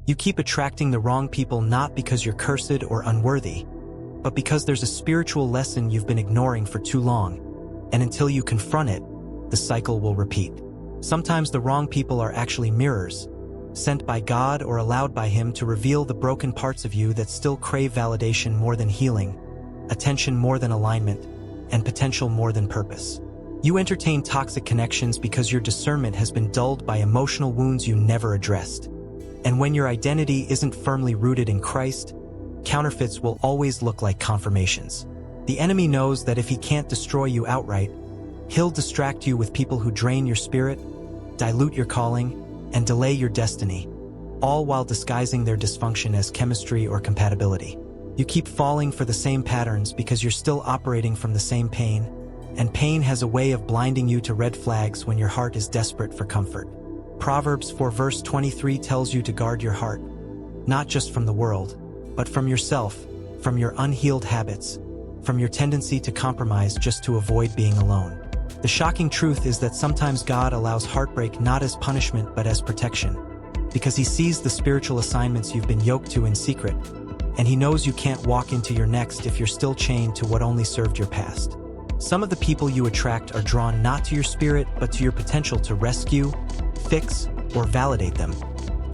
You keep attracting the wrong people not because you're cursed or unworthy, but because there's a spiritual lesson you've been ignoring for too long, and until you confront it, the cycle will repeat. Sometimes the wrong people are actually mirrors, sent by God or allowed by Him to reveal the broken parts of you that still crave validation more than healing, attention more than alignment, and potential more than purpose. You entertain toxic connections because your discernment has been dulled by emotional wounds you never addressed. And when your identity isn't firmly rooted in Christ, counterfeits will always look like confirmations. The enemy knows that if he can't destroy you outright, he'll distract you with people who drain your spirit, dilute your calling, and delay your destiny, all while disguising their dysfunction as chemistry or compatibility. You keep falling for the same patterns because you're still operating from the same pain, and pain has a way of blinding you to red flags when your heart is desperate for comfort. Proverbs 4 verse 23 tells you to guard your heart, not just from the world, but from yourself, from your unhealed habits, from your tendency to compromise just to avoid being alone. The shocking truth is that sometimes God allows heartbreak not as punishment but as protection, because He sees the spiritual assignments you've been yoked to in secret, and He knows you can't walk into your next if you're still chained to what only served your past. Some of the people you attract are drawn not to your spirit but to your potential to rescue, fix, or validate them.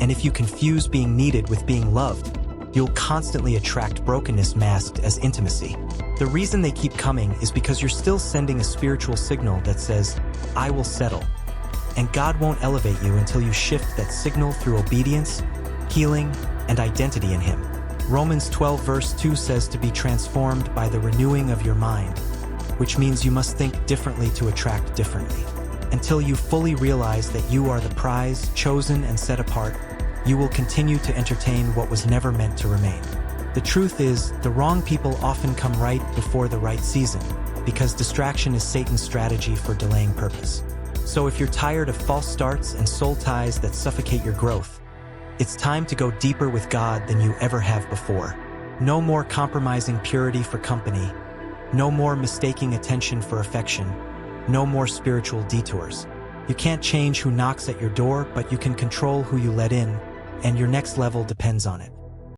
And if you confuse being needed with being loved, you'll constantly attract brokenness masked as intimacy. The reason they keep coming is because you're still sending a spiritual signal that says, "I will settle." And God won't elevate you until you shift that signal through obedience, healing, and identity in Him. Romans 12 verse 2 says to be transformed by the renewing of your mind, which means you must think differently to attract differently. Until you fully realize that you are the prize, chosen and set apart, you will continue to entertain what was never meant to remain. The truth is, the wrong people often come right before the right season, because distraction is Satan's strategy for delaying purpose. So if you're tired of false starts and soul ties that suffocate your growth, it's time to go deeper with God than you ever have before. No more compromising purity for company. No more mistaking attention for affection. No more spiritual detours. You can't change who knocks at your door, but you can control who you let in, and your next level depends on it.